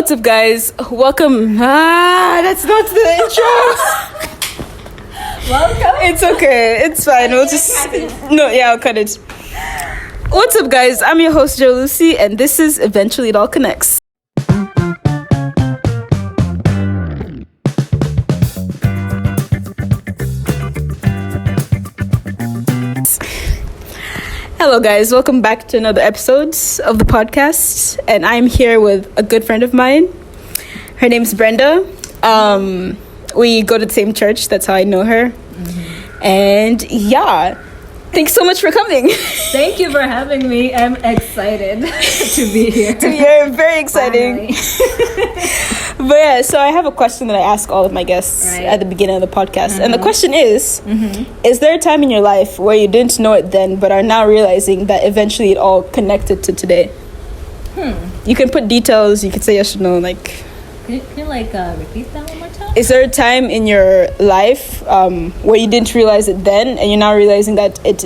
What's up, guys? Welcome. That's not the intro. Welcome. It's okay. It's fine. We'll just I'll cut it. What's up, guys? I'm your host, Lucie, and this is Eventually It All Connects. Hello, guys. Welcome back to another episode of the podcast, and I'm here with a good friend of mine. Her name's Brenda. We go to the same church. That's how I know her. Mm-hmm. And yeah, thanks so much for coming. Thank you for having me. I'm excited to be here. You're very exciting. But yeah, so I have a question that I ask all of my guests at the beginning of the podcast. Mm-hmm. And the question is, is there a time in your life where you didn't know it then, but are now realizing that eventually it all connected to today? You can put details. You can say yes or no. Like, Can you repeat that one more time? Is there a time in your life where you didn't realize it then, and you're now realizing that it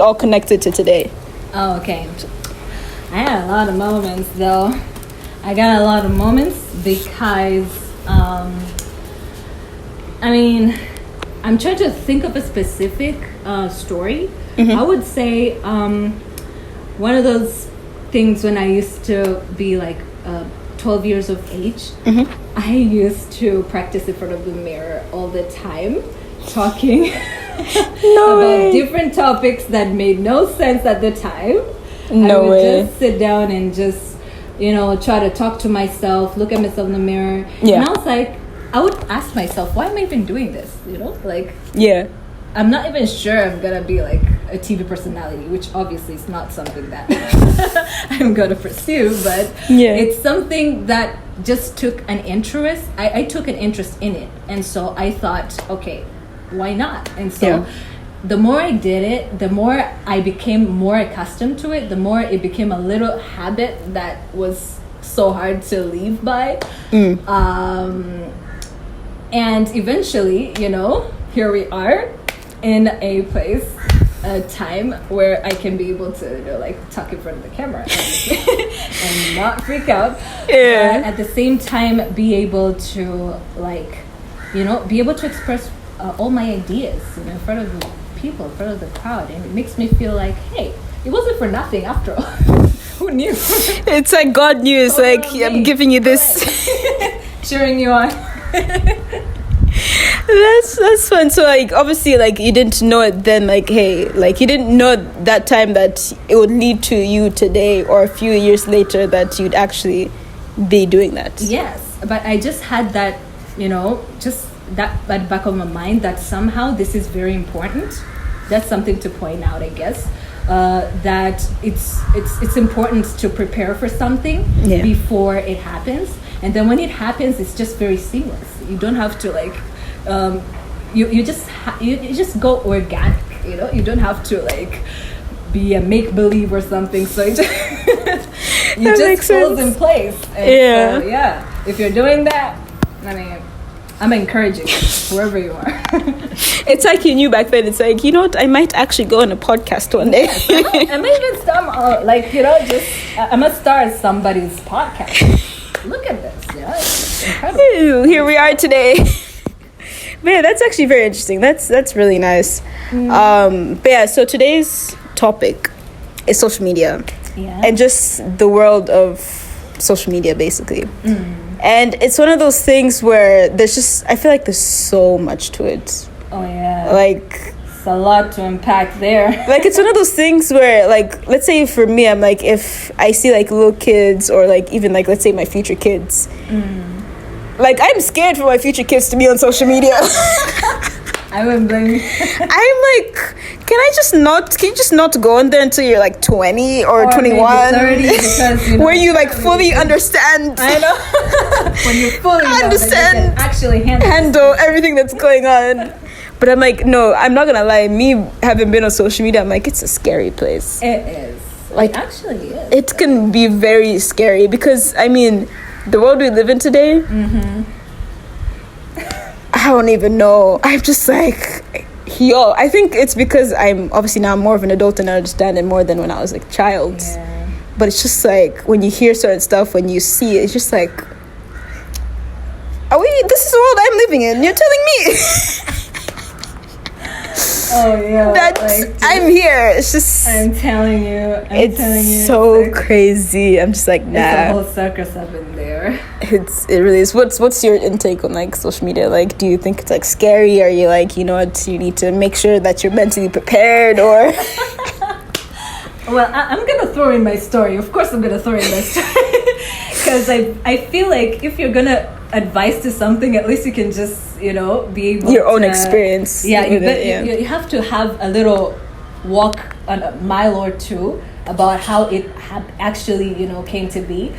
all connected to today? Oh, okay. I had a lot of moments, though. I got a lot of moments because, I'm trying to think of a specific story. Mm-hmm. I would say one of those things when I used to be 12 years of age, I used to practice in front of the mirror all the time, talking about different topics that made no sense at the time. I would just sit down and just, try to talk to myself, look at myself in the mirror. Yeah. And I was like, I would ask myself, why am I even doing this? I'm not even sure I'm gonna be like a TV personality, which obviously is not something that I'm gonna pursue, but it's something that just took an interest. I took an interest in it, and so I thought, okay, why not? And so the more I did it, the more I became more accustomed to it, the more it became a little habit that was so hard to leave by. And eventually, here we are in a place, a time where I can be able to talk in front of the camera and not freak out. Yeah. But at the same time, be able to be able to express all my ideas in front of the people, in front of the crowd, and it makes me feel like, hey, it wasn't for nothing after all. Who knew? It's like God knew. It's I'm giving you this, cheering you on. That's fun. So obviously you didn't know it then, you didn't know that time that it would lead to you today or a few years later that you'd actually be doing that. Yes, but I just had that, just that at the back of my mind that somehow this is very important. That's something to point out, I guess. That it's important to prepare for something before it happens, and then when it happens, it's just very seamless. You don't have to you just go organic. You don't have to be a make believe or something. So it just falls in place. And so, if you're doing that, I'm encouraging you, whoever you are. It's like you knew back then. It's like, you know what? I might actually go on a podcast one day. Yes, I might even start, I must start somebody's podcast. Look at this. It's incredible. Here we are today. But yeah, that's actually very interesting. That's really nice. But yeah, so today's topic is social media. Yeah. And just the world of social media, basically. And it's one of those things where I feel like there's so much to it. Oh, yeah. It's a lot to unpack there. It's one of those things where, let's say for me, I'm if I see, little kids or, even, let's say my future kids. I'm scared for my future kids to be on social media. I wouldn't blame you. I'm can you just not go on there until you're 20 or 21? 30 because where you fully understand. I know. When you fully understand, actually handle everything that's going on. But I'm no, I'm not gonna lie. Me having been on social media, I'm it's a scary place. It is. It actually is. It can be very scary because the world we live in today. I don't even know. I'm just I think it's because I'm obviously now more of an adult and I understand it more than when I was a child. but it's just like when you hear certain stuff, when you see it, it's just like, this is the world I'm living in, you're telling me. Oh yeah, that I'm here. It's just, I'm telling you, it's so crazy. I'm just like, nah. It's a whole circus up in there. It really is. What's your intake on like social media? Like, do you think it's like scary? Are you like, you know what, you need to make sure that you're mentally prepared, or? Well, I'm gonna throw in my story. Of course, I'm gonna throw in my story because I feel like if you're gonna advice to something, at least you can just, you know, be able your own experience. Yeah, you have to have a little walk on a mile or two about how it actually, you know, came to be.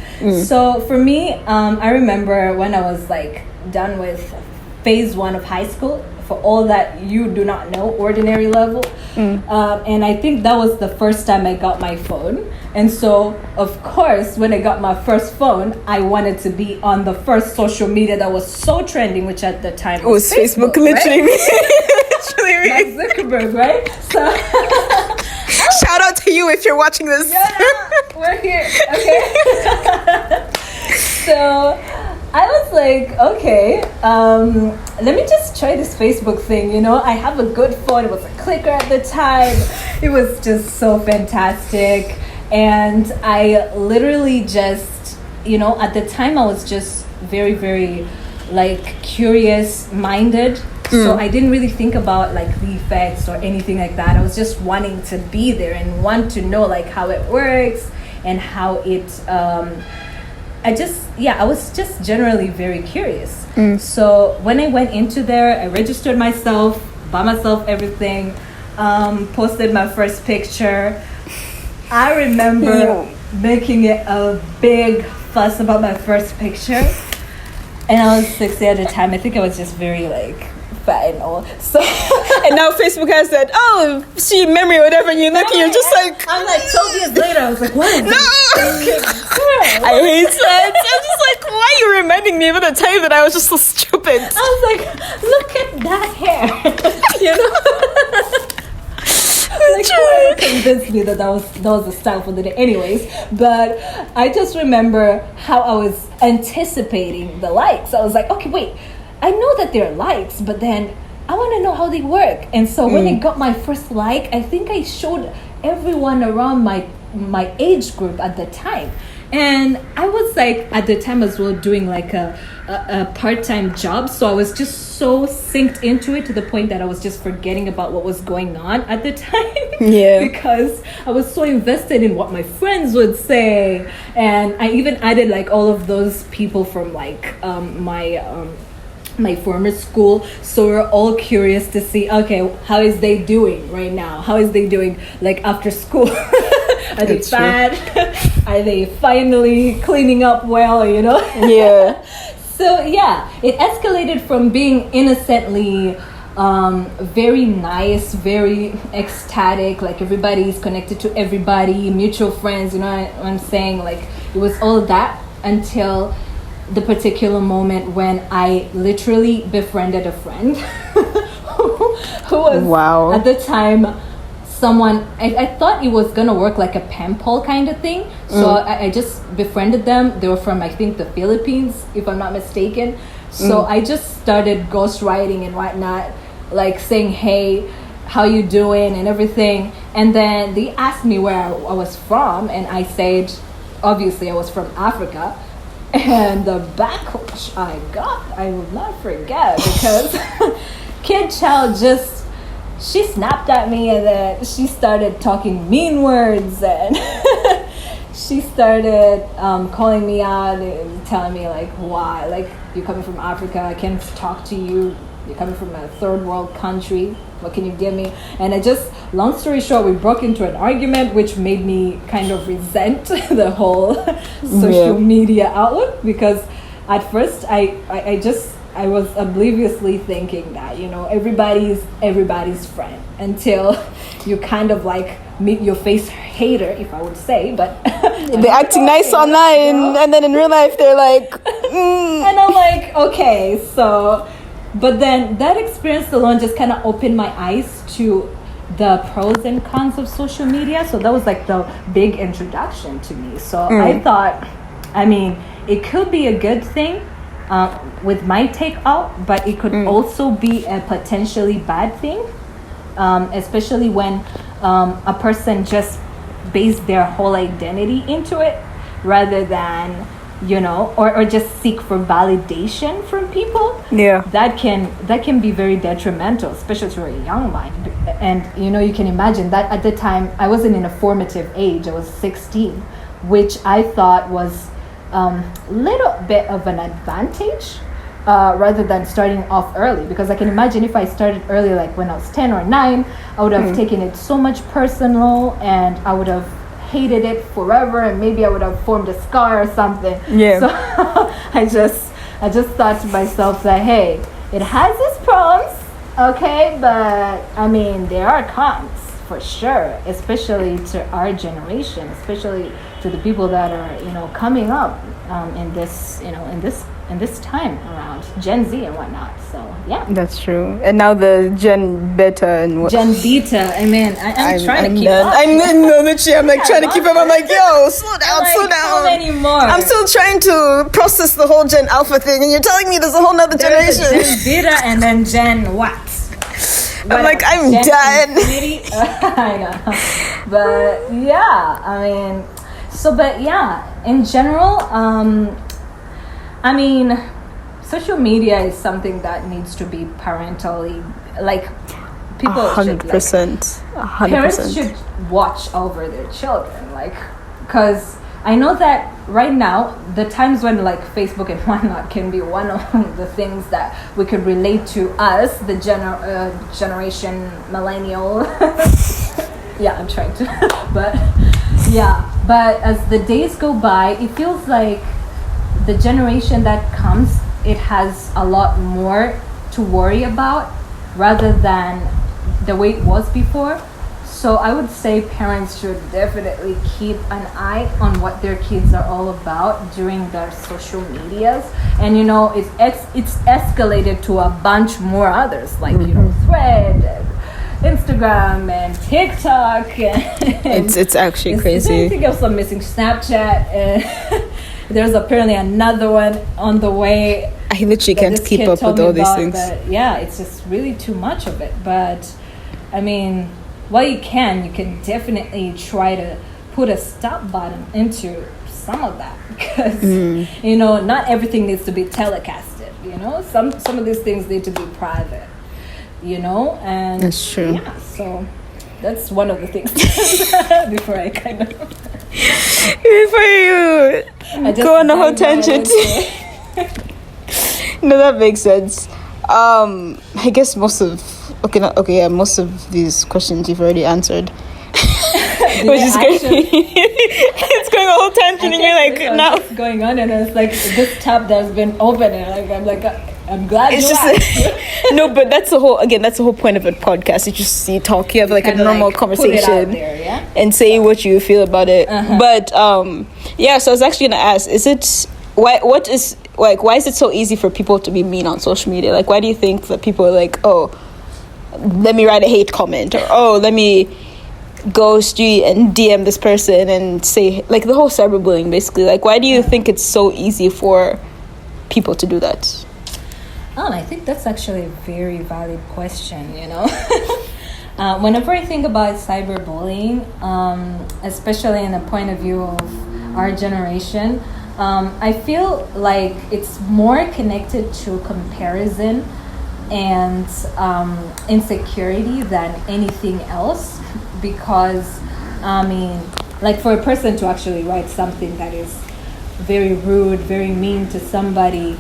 So for me, I remember when I was like done with phase 1 of high school, for all that you do not know, ordinary level, and I think that was the first time I got my phone. And so, of course, when I got my first phone, I wanted to be on the first social media that was so trending, which at the time was Facebook, literally. Literally. Mark Zuckerberg, right? So, shout out to you if you're watching this. Yeah, we're here, okay? So, I was like, okay, let me just try this Facebook thing, you know? I have a good phone. It was a clicker at the time. It was just so fantastic. And I literally just, you know, at the time I was just very, very, like, curious-minded. So I didn't really think about, like, the effects or anything like that. I was just wanting to be there and want to know, like, how it works and how it... I was just generally very curious. So when I went into there, I registered myself, bought myself everything, posted my first picture. I remember making it a big fuss about my first picture. And I was 60 at the time. I think I was just very like fat and all. So and now Facebook has that, see memory or whatever, and you look and you're just like, I'm like 12 years later, I was like, what? No! I hate that. I'm just like, why are you reminding me of the time that I was just so stupid? I was like, look at that hair. You know? Like, whoever convinced me that was the style for the day. Anyways, but I just remember how I was anticipating the likes. I was like, okay, wait, I know that they're likes, but then I want to know how they work. And so when I got my first like, I think I showed everyone around my age group at the time. And I was like, at the time as well, doing like a part-time job. So I was just so synced into it to the point that I was just forgetting about what was going on at the time. Yeah. Because I was so invested in what my friends would say. And I even added like all of those people from like my former school, so we're all curious to see, okay, how is they doing right now? How is they doing like after school? Are they fat? Are they finally cleaning up well, you know? Yeah. So yeah, it escalated from being innocently very nice, very ecstatic, like everybody's connected to everybody, mutual friends, you know what I'm saying? Like it was all that until the particular moment when I literally befriended a friend who was at the time someone, I thought it was gonna work like a pen pal kind of thing. So I just befriended them. They were from, I think, the Philippines, if I'm not mistaken. So I just started ghostwriting and whatnot, like saying, hey, how you doing and everything. And then they asked me where I was from, and I said, obviously I was from Africa. And the backlash I got, I will not forget, because Kid Child just, she snapped at me, and then she started talking mean words, and she started calling me out and telling me like, why, like, you're coming from Africa, I can't talk to you, you're coming from a third world country, what can you give me? And I just, long story short, we broke into an argument, which made me kind of resent the whole social media outlook, because at first I was obliviously thinking that, you know, everybody's friend until you kind of like meet your face hater, if I would say, but they're acting nice online, and then in real life they're like, and I'm like, okay, so. But then that experience alone just kind of opened my eyes to the pros and cons of social media. So that was like the big introduction to me. So I thought, I mean, it could be a good thing with my take out, but it could also be a potentially bad thing, especially when a person just base their whole identity into it rather than, you know, or just seek for validation from people. Yeah, that can be very detrimental, especially to a young mind. And you know, you can imagine that at the time I wasn't in a formative age. I was 16, which I thought was little bit of an advantage, rather than starting off early, because I can imagine if I started early, like when I was 10 or 9, I would have taken it so much personal, and I would have hated it forever, and maybe I would have formed a scar or something. Yeah. So I just thought to myself that, hey, it has its pros, okay, but I mean, there are cons for sure, especially to our generation, especially to the people that are, you know, coming up in this, you know, in this time around Gen Z and whatnot. So yeah, that's true. And now the Gen Beta and what? Gen Beta. I mean, I'm trying to keep up. I'm literally, I'm like trying to keep up. I'm like, yo, slow down, like, slow down. How many more? I'm still trying to process the whole Gen Alpha thing, and you're telling me there's a whole nother There's generation. a Gen Beta and then Gen what? I'm like, I'm Gen done. Infinity? I know, but yeah, I mean, so but yeah, in general, I mean, social media is something that needs to be parentally, like, people 100%. parents should watch over their children, like, because I know that right now, the times when like Facebook and whatnot can be one of the things that we could relate to us, the generation millennial. Yeah, I'm trying to, but yeah, but as the days go by, it feels like the generation that comes, it has a lot more to worry about rather than the way it was before. So I would say parents should definitely keep an eye on what their kids are all about during their social medias. And you know, it's escalated to a bunch more others, like you know, Thread, Instagram, and TikTok. And it's actually crazy. Is there anything else I'm missing? Snapchat. And there's apparently another one on the way. I literally can't keep up with all these things. But yeah, it's just really too much of it. But I mean, while you can definitely try to put a stop button into some of that, because you know, not everything needs to be telecasted. You know, some of these things need to be private. You know, and that's true. Yeah, so that's one of the things. Before I kind of before you go on a whole tangent. No, that makes sense. I guess most of these questions you've already answered. Which is great. It's going a whole tangent, and you're like, no, what's going on? And it's like this tab that's been open, and I'm glad it's you just asked. No, but that's the whole point of a podcast. You just talk, you have like a normal like conversation, put it out there, yeah? And say what you feel about it. But yeah, so I was actually gonna ask, why is it so easy for people to be mean on social media? Like, why do you think that people are like, oh, let me write a hate comment, or oh, let me go street and DM this person and say, like, the whole cyberbullying, basically? Like, why do you think it's so easy for people to do that? Oh, I think that's actually a very valid question, you know. Whenever I think about cyberbullying, especially in the point of view of our generation, I feel like it's more connected to comparison and insecurity than anything else. Because, I mean, like, for a person to actually write something that is very rude, very mean to somebody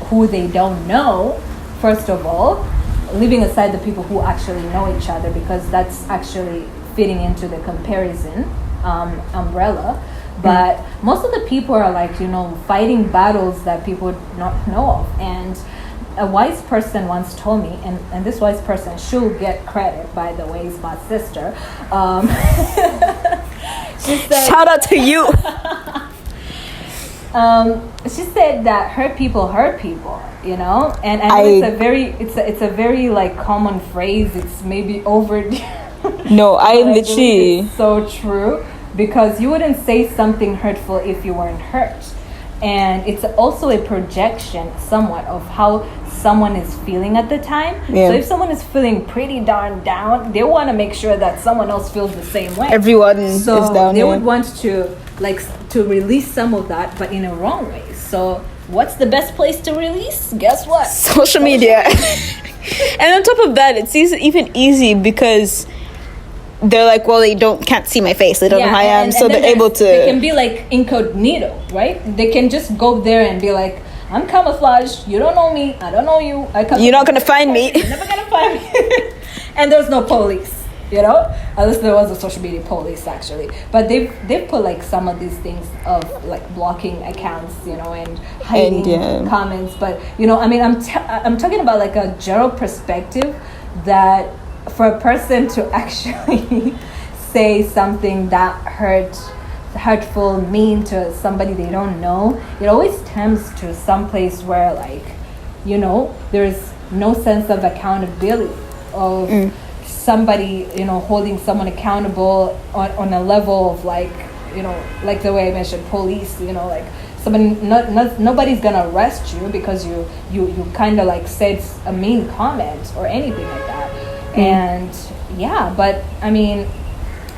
who they don't know, first of all, leaving aside the people who actually know each other, because that's actually fitting into the comparison umbrella. But most of the people are like, you know, fighting battles that people don't know of. And a wise person once told me, and this wise person should get credit, by the way, is my sister. She said, shout out to you. She said that hurt people, you know, and I know it's a very like common phrase. It's maybe No, I But believe literally. it's so true, because you wouldn't say something hurtful if you weren't hurt. And it's also a projection somewhat of how someone is feeling at the time. Yeah. So if someone is feeling pretty darn down, they want to make sure that someone else feels the same way. Everyone is down. They here. would want to to release some of that, but in a wrong way. So what's the best place to release? Guess what? Social media. And on top of that, it's even easy because they're like, well, they can't see my face. They don't know who I am, so they're able to. They can be like incognito, right? They can just go there and be like, I'm camouflaged. You don't know me. I don't know you. You're not gonna find me. You're never gonna find me. And there's no police, unless there was a social media police actually. But they've put like some of these things of like blocking accounts, and hiding comments. But I'm talking about like a general perspective that for a person to actually say something that hurtful, mean to somebody they don't know, it always stems to some place where like, there's no sense of accountability of somebody, holding someone accountable on a level of like, like the way I mentioned police, like somebody, nobody's gonna arrest you because you kind of like said a mean comment or anything like that. And but I mean,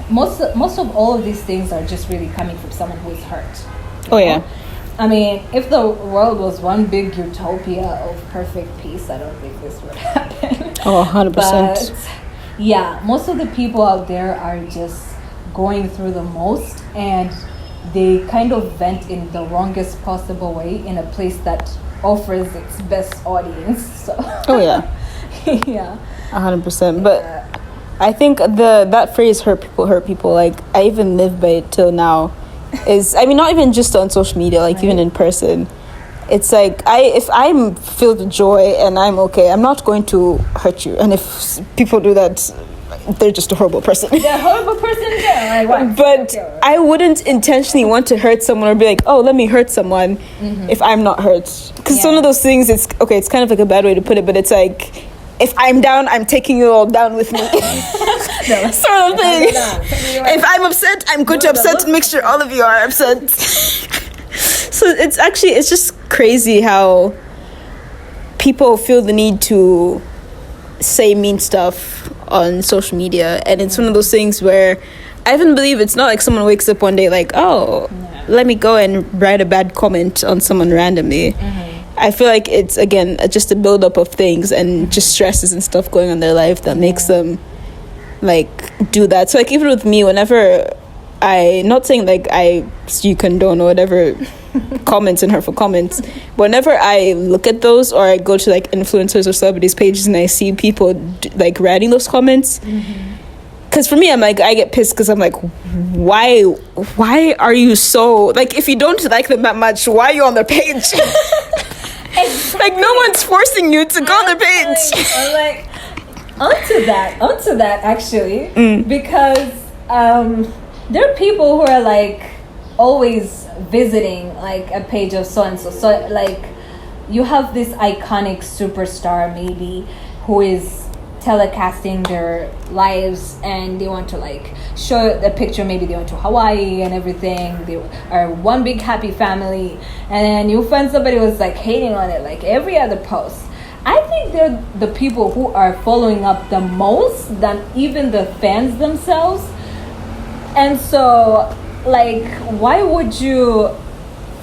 most of all of these things are just really coming from someone who is hurt. Oh yeah. I mean, if the world was one big utopia of perfect peace, I don't think this would happen. Oh, 100%. But yeah, most of the people out there are just going through the most, and they kind of vent in the wrongest possible way in a place that offers its best audience. So. Oh yeah. Yeah. 100%. But I think that phrase hurt people, like I even live by it till now, is, I mean, not even just on social media, like even in person. It's like, if I'm filled with joy and I'm okay, I'm not going to hurt you. And if people do that, they're just a horrible person. They're a horrible person, yeah. Like, but I wouldn't intentionally want to hurt someone or be like, oh, let me hurt someone if I'm not hurt. Because some of those things, it's kind of like a bad way to put it, but it's like, if I'm down, I'm taking you all down with me. Sort of thing. If I'm upset, I'm going to upset and make sure all of you are upset. So it's just crazy how people feel the need to say mean stuff on social media. And it's one of those things where I even believe it's not like someone wakes up one day like, oh, let me go and write a bad comment on someone randomly. I feel like it's, again, just a buildup of things and just stresses and stuff going on in their life that makes them, like, do that. So, like, even with me, whenever not saying, like, you condone or whatever comments and hurtful comments, but whenever I look at those or I go to, like, influencers or celebrities' pages and I see people, like, writing those comments, because for me, I'm like, I get pissed because I'm like, why are you so, like, if you don't like them that much, why are you on their page? Like, no one's forcing you to go on their page. I'm like, onto that actually, because there are people who are like always visiting like a page of so and so. So like, you have this iconic superstar maybe who is telecasting their lives, and they want to like show the picture. Maybe they went to Hawaii and everything. They are one big happy family, and then you find somebody who's like hating on it like every other post. I think they're the people who are following up the most than even the fans themselves. And so like, why would you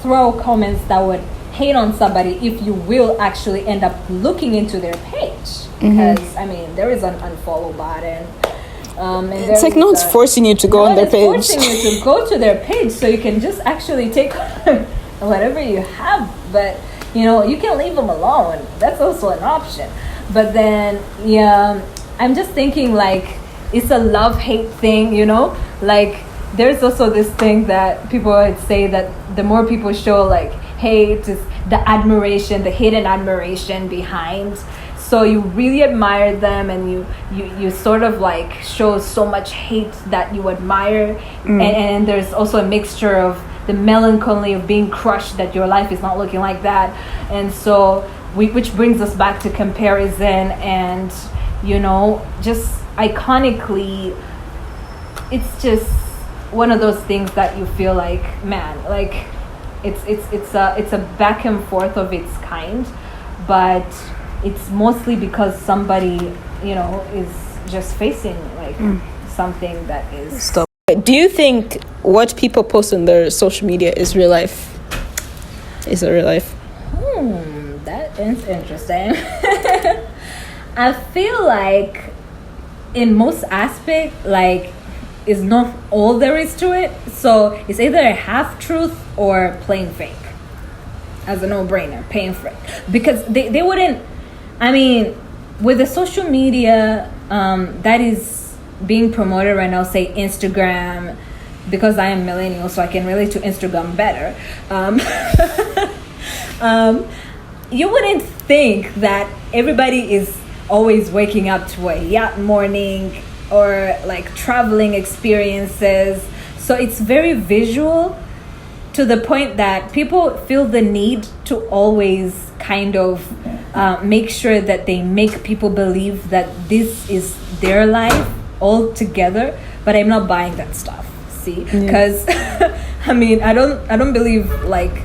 throw comments that would hate on somebody if you will actually end up looking into their page? Because I mean, there is an unfollow button, and it's like no one's forcing you to go on their page. Forcing you to go to their page, so you can just actually take whatever you have. But you can leave them alone. That's also an option. But then, I'm just thinking like, it's a love-hate thing, like there's also this thing that people would say that the more people show like hate, is the admiration, the hidden admiration behind. So you really admire them, and you sort of like show so much hate that you admire, and there's also a mixture of the melancholy of being crushed that your life is not looking like that. And so which brings us back to comparison, and just iconically, it's just one of those things that you feel like, man, like it's a back and forth of its kind, but it's mostly because somebody is just facing like something that is stop. Do you think what people post on their social media is real life? Is it real life? That is interesting. I feel like in most aspects, like, is not all there is to it. So it's either a half truth or plain fake. As a no-brainer, plain fake. Because they wouldn't, I mean, with the social media that is being promoted right now, say Instagram, because I am millennial, so I can relate to Instagram better. You wouldn't think that everybody is always waking up to a yacht morning or like traveling experiences. So it's very visual to the point that people feel the need to always kind of make sure that they make people believe that this is their life all together. But I'm not buying that stuff. See, because I mean, I don't believe like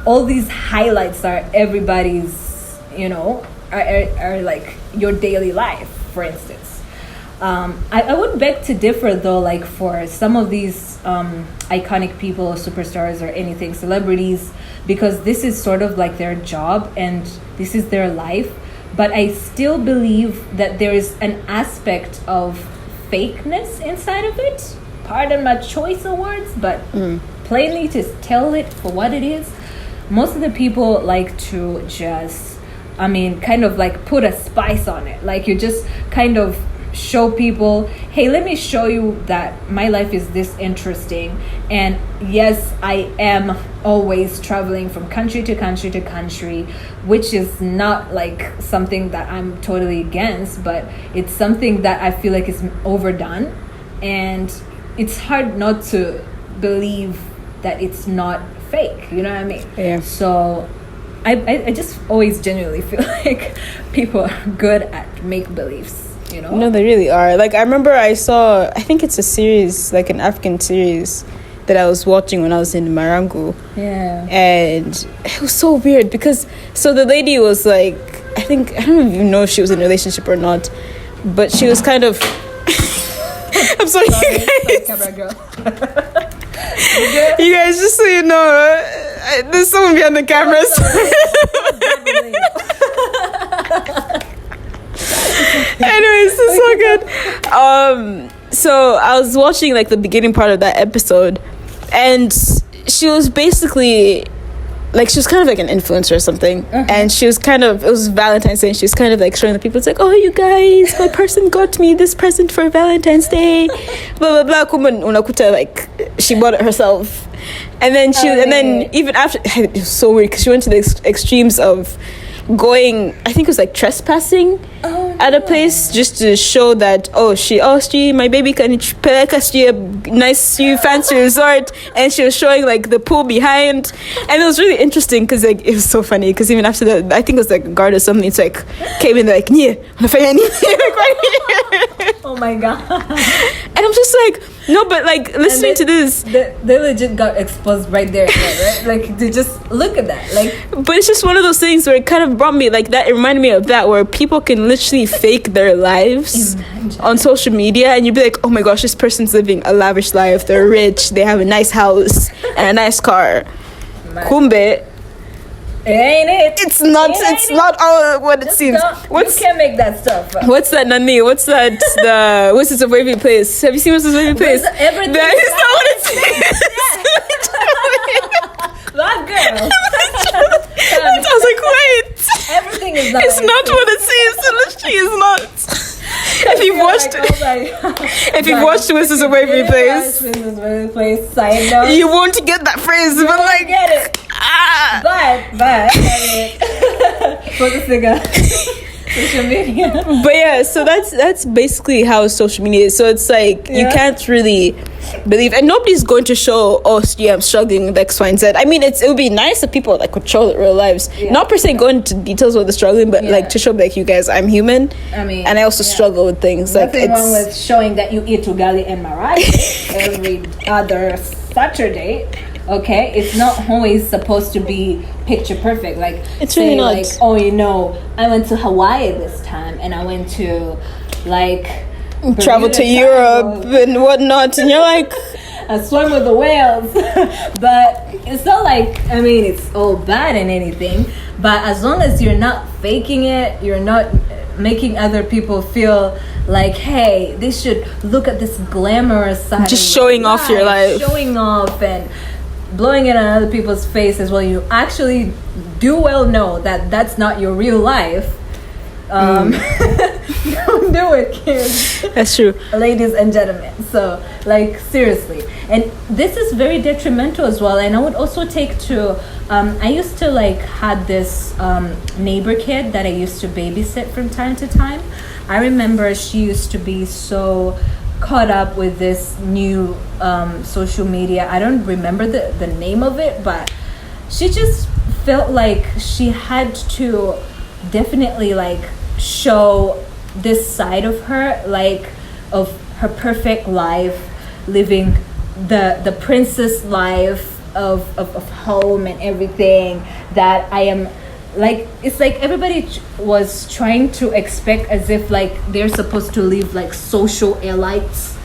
all these highlights are everybody's, are like your daily life, for instance. I would beg to differ though, like for some of these iconic people, superstars or anything, celebrities, because this is sort of like their job and this is their life. But I still believe that there is an aspect of fakeness inside of it. Pardon my choice of words, but plainly to tell it for what it is. Most of the people like to just, kind of like put a spice on it. Like you just kind of show people, hey, let me show you that my life is this interesting. And yes, I am always traveling from country to country to country, which is not like something that I'm totally against, but it's something that I feel like is overdone. And it's hard not to believe that it's not fake, you know what I mean? Yeah. So I just always genuinely feel like people are good at make-believes. No, they really are. Like, I remember I think it's a series, like an African series that I was watching when I was in Marangu. Yeah. And it was so weird because, so the lady was like, I don't even know if she was in a relationship or not, but she was kind of, I'm sorry, you guys. Camera girl. You guys, just so you know, there's someone behind the cameras. Anyways, this is so good. So I was watching like the beginning part of that episode, and she was basically like, she was kind of like an influencer or something, and she was kind of, it was Valentine's Day, and she was kind of like showing the people, it's like, oh, you guys, my person got me this present for Valentine's Day, blah blah blah. Kumbe unakuta like she bought it herself, and then and then even after, it was so weird because she went to the extremes of going, I think it was like trespassing at a place just to show that she my baby can peleka a nice fancy resort, and she was showing like the pool behind, and it was really interesting because like it was so funny because even after that, I think it was like a guard or something, it's like came in like oh my god. And I'm just like, no, but like listening to this, they legit got exposed right there, right? Like to just look at that, like. But it's just one of those things where it kind of brought me like that. It reminded me of that, where people can literally fake their lives on social media, and you'd be like, oh my gosh, this person's living a lavish life. They're rich. They have a nice house and a nice car. Kumbe. Ain't it? It's not. It's not all what it seems. You can't make that stuff. What's that, Nani? What's that? The what's this a wavy place? Have you seen what's this wavy place? Everything. That is not what it seems. That girl. I was like, wait. Everything is not. It's not what it seems. It literally is not. If you've watched, if you've watched This Is a Wavy Place, you won't get that phrase. You but like, get it. But for the figure, social media. But yeah, so that's basically how social media is. So it's like you can't really believe, and nobody's going to show, oh yeah, I'm struggling with X, Y, and Z. I mean, it would be nice if people like could show their real lives, not per se go into details of the struggling, but like to show like, you guys, I'm human. I mean, and I also struggle with things. Nothing wrong with showing that you eat ugali and marai every other Saturday. Okay, it's not always supposed to be picture perfect. Like, it's really not. Like, oh, you know, I went to Hawaii this time, and I went to like travel to Europe and whatnot, and you're like, I swim with the whales. But it's not like, I mean, it's all bad and anything, but as long as you're not faking it, you're not making other people feel like, hey, they should look at this glamorous side, just showing off your life, showing off and blowing it on other people's face as well. You actually do well know that that's not your real life. Don't do it, kids. That's true, ladies and gentlemen. So, like, seriously, and this is very detrimental as well. And I would also take to I used to like had this neighbor kid that I used to babysit from time to time. I remember she used to be so caught up with this new social media. I don't remember the name of it, but she just felt like she had to definitely like show this side of her, like of her perfect life, living the princess life of home and everything, that I am like, it's like everybody was trying to expect as if like they're supposed to live like social elites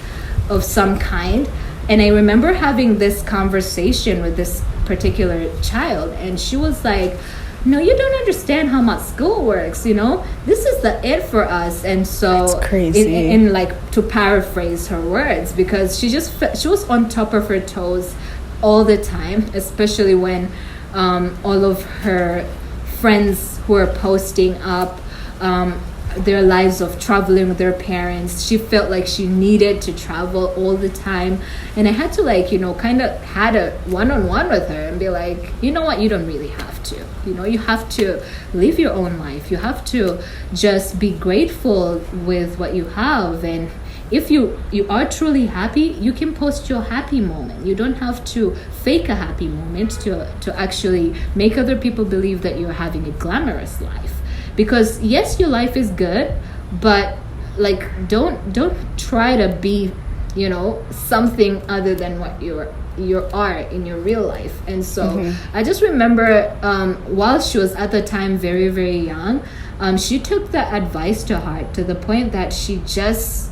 of some kind. And I remember having this conversation with this particular child, and she was like, no, you don't understand how much school works, you know, this is the it for us. And so that's crazy. In like, to paraphrase her words, because she was on top of her toes all the time, especially when all of her friends who are posting up their lives of traveling with their parents. She felt like she needed to travel all the time, and I had to like, you know, kind of had a one-on-one with her and be like, you know what, you don't really have to, you know, you have to live your own life. You have to just be grateful with what you have, and if you are truly happy, you can post your happy moment. You don't have to fake a happy moment to actually make other people believe that you're having a glamorous life. Because yes, your life is good, but like don't try to be, you know, something other than what you are in your real life. And so I just remember while she was at the time very, very young, she took that advice to heart, to the point that she just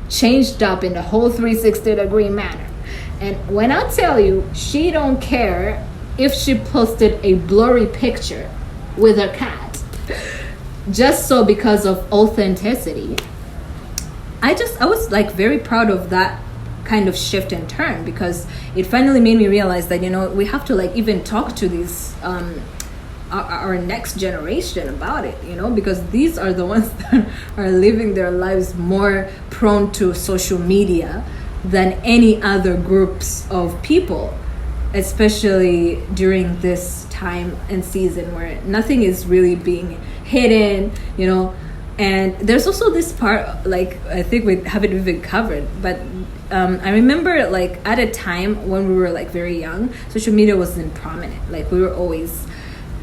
changed up in a whole 360-degree manner. And when I tell you, she don't care if she posted a blurry picture with her cat, just so because of authenticity. I was like very proud of that kind of shift and turn, because it finally made me realize that, you know, we have to like even talk to these our next generation about it, you know, because these are the ones that are living their lives more prone to social media than any other groups of people, especially during this time and season where nothing is really being hidden, you know. And there's also this part, like, I think we haven't even covered, but I remember like at a time when we were like very young, social media wasn't prominent. Like, we were always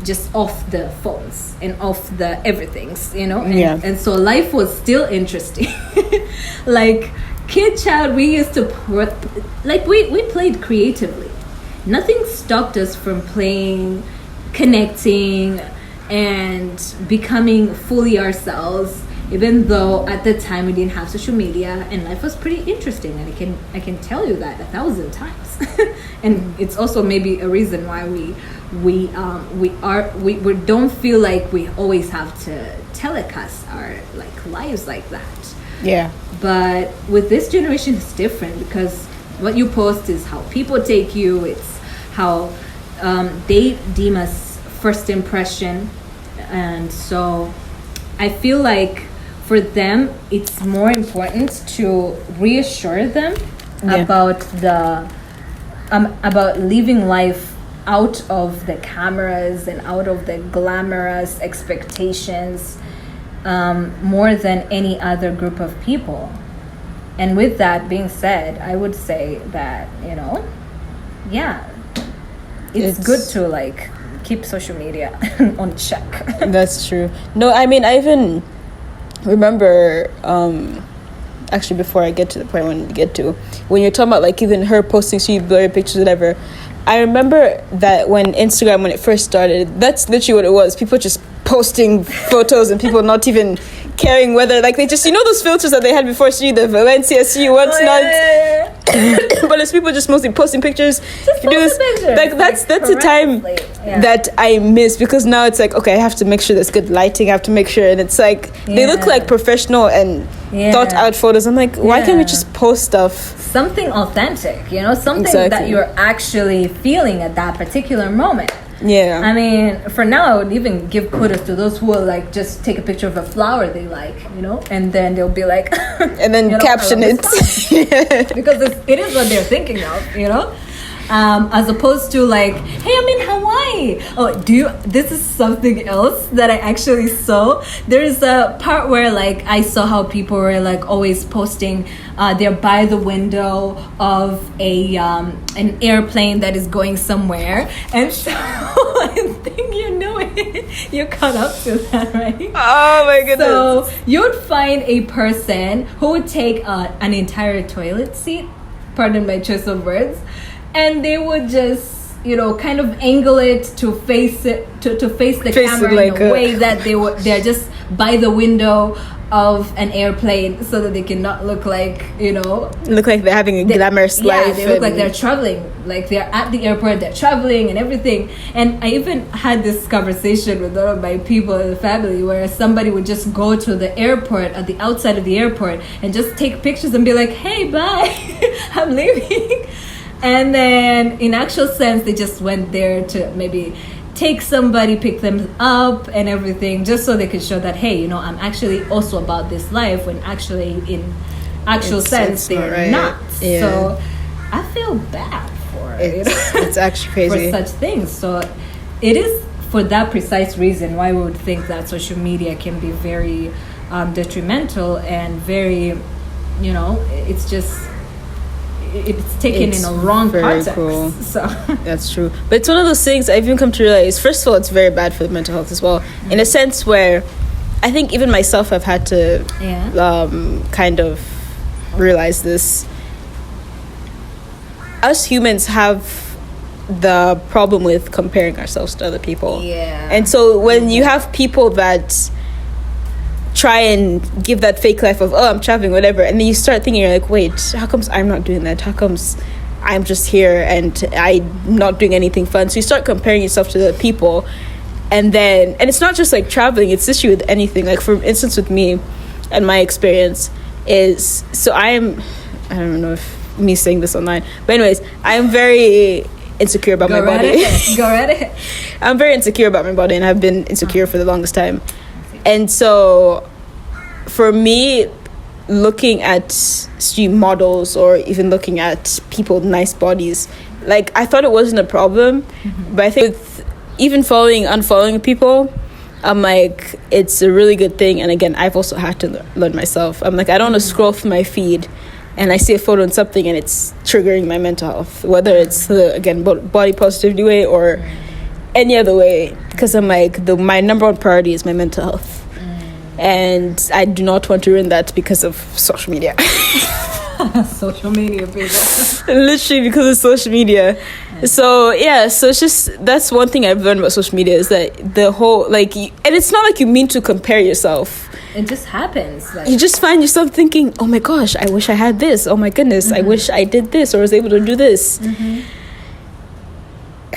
just off the phones and off the everythings, you know. And so life was still interesting. Like, child, we used to like we played creatively. Nothing stopped us from playing, connecting, and becoming fully ourselves, even though at the time we didn't have social media, and life was pretty interesting. And I can tell you that 1,000 times. And it's also maybe a reason why we don't feel like we always have to telecast our like lives like that. Yeah. But with this generation, it's different, because what you post is how people take you. It's how they deem us first impression. And so I feel like for them, it's more important to reassure them about about living life out of the cameras and out of the glamorous expectations, more than any other group of people. And with that being said, I would say that, yeah, it's good to like keep social media on check. That's true. No, I mean, I even remember, actually, before I get to the point I wanted to get to, when you're talking about like even her posting blurry pictures, whatever, I remember that when it first started, that's literally what it was. People just posting photos and people not even caring whether, like, they just, those filters that they had before, the Valencia, what's not. But it's people just mostly posting pictures. Just pictures. Like, that's a time that I miss, because now it's like, okay, I have to make sure there's good lighting. I have to make sure, and it's like, they look like professional and thought out photos. I'm like, why can't we just post stuff? Something authentic, something that you're actually feeling at that particular moment. Yeah. I mean, for now, I would even give kudos to those who will like just take a picture of a flower they like, and then they'll be like, and then caption it. Because it is what they're thinking of, as opposed to like, hey, I'm in Hawaii. Oh, this is something else that I actually saw. There's a part where like I saw how people were like always posting they're by the window of an airplane that is going somewhere, and so I think you caught up to that, right? Oh my goodness. So you'd find a person who would take an entire toilet seat, pardon my choice of words, and they would just kind of angle it to face the camera in a way that they're just by the window of an airplane, so that they cannot look like they're having a glamorous life. They look like they're traveling, like they're at the airport, they're traveling and everything. And I even had this conversation with one of my people in the family, where somebody would just go to the airport, at the outside of the airport, and just take pictures and be like, hey, bye, I'm leaving. And then in actual sense, they just went there to maybe take somebody, pick them up and everything, just so they could show that, hey, I'm actually also about this life, when actually in actual sense they're not. Yeah. So I feel bad for it. It's actually crazy. For such things. So it is for that precise reason why we would think that social media can be very detrimental and very, it's just, it's taken in a wrong context. Cool. So that's true. But it's one of those things I've even come to realize, first of all, it's very bad for the mental health as well, in a sense where I think even myself I've had to kind of realize this. Us humans have the problem with comparing ourselves to other people. Yeah. And so when you have people that try and give that fake life of, I'm traveling, whatever, and then you start thinking, you're like, wait, how comes I'm not doing that? How comes I'm just here and I'm not doing anything fun? So you start comparing yourself to the people, and it's not just like traveling, it's this issue with anything. Like, for instance, with me and my experience is, so I don't know if me saying this online, but anyways, I'm very insecure about my body. Go right ahead. I'm very insecure about my body, and I've been insecure for the longest time. And so for me, looking at stream models or even looking at people with nice bodies, like, I thought it wasn't a problem, but I think with even unfollowing people, I'm like, it's a really good thing. And again, I've also had to learn myself. I'm like, I don't want to scroll through my feed and I see a photo on something and it's triggering my mental health, whether it's again body positivity way or any other way, because I'm like, my number one priority is my mental health, and I do not want to ruin that because of social media. Social media, people. Literally because of social media. So it's just, that's one thing I've learned about social media, is that the whole, like, and it's not like you mean to compare yourself. It just happens. Like, you just find yourself thinking, oh my gosh, I wish I had this. Oh my goodness, I wish I did this or was able to do this.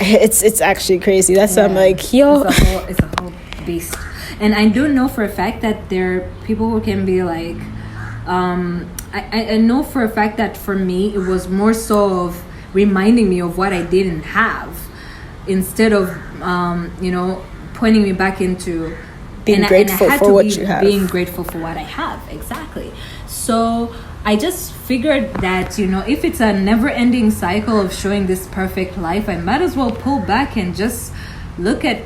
It's actually crazy. That's why I'm like, yo. It's a whole beast. And I do know for a fact that there are people who can be like, I know for a fact that for me, it was more so of reminding me of what I didn't have, instead of, pointing me back into being grateful for what you have. Being grateful for what I have, exactly. So I just figured that, if it's a never-ending cycle of showing this perfect life, I might as well pull back and just look at,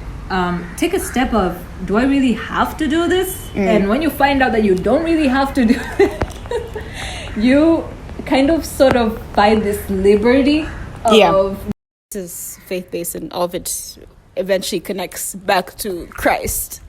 take a step of, do I really have to do this? And when you find out that you don't really have to do it, you kind of sort of find this liberty of this is faith-based, and all of it eventually connects back to Christ.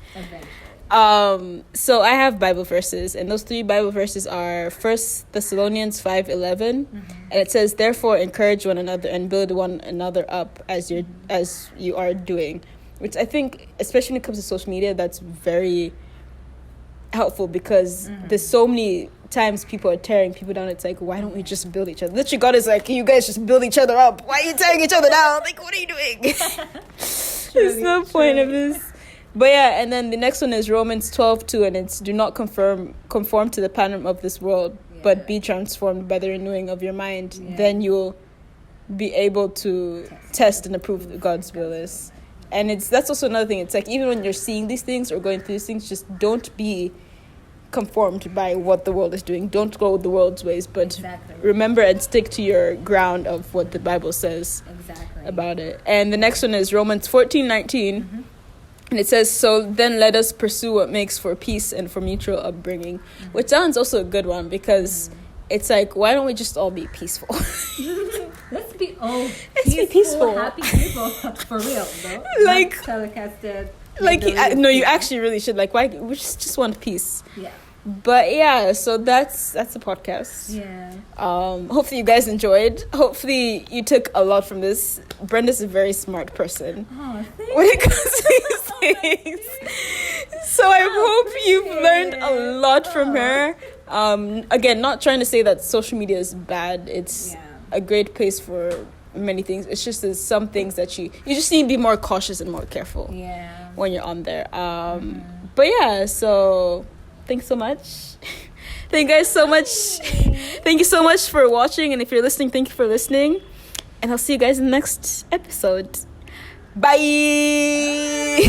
So I have Bible verses, and those 3 Bible verses are 1 Thessalonians 5:11, and it says, "Therefore encourage one another and build one another up as you are doing," which I think, especially when it comes to social media, that's very helpful, because there's so many times people are tearing people down. It's like, why don't we just build each other? Literally, God is like, you guys just build each other up. Why are you tearing each other down? Like, what are you doing? There's no point of this. But yeah, and then the next one is Romans 12:2, and it's, "Do not conform to the pattern of this world, but be transformed by the renewing of your mind. Then you'll be able to test and approve what God's will is." And that's also another thing. It's like, even when you're seeing these things or going through these things, just don't be conformed by what the world is doing. Don't go with the world's ways, but remember and stick to your ground of what the Bible says about it. And the next one is Romans 14:19. And it says, "So then let us pursue what makes for peace and for mutual upbringing," which sounds also a good one, because it's like, why don't we just all be peaceful? Let's be all peaceful, happy people, for real, though. Like, not telecasted. Like, no, you actually really should. Like, why? We just want peace. Yeah. But yeah, so that's the podcast. Yeah. Hopefully you guys enjoyed. Hopefully you took a lot from this. Brenda's a very smart person when it comes to these things. So I hope you've learned a lot from her. Again, not trying to say that social media is bad. It's a great place for many things. It's just there's some things that you just need to be more cautious and more careful when you're on there. But yeah, so thanks so much. Thank you guys so much. Thank you so much for watching, and if you're listening, thank you for listening, and I'll see you guys in the next episode. Bye.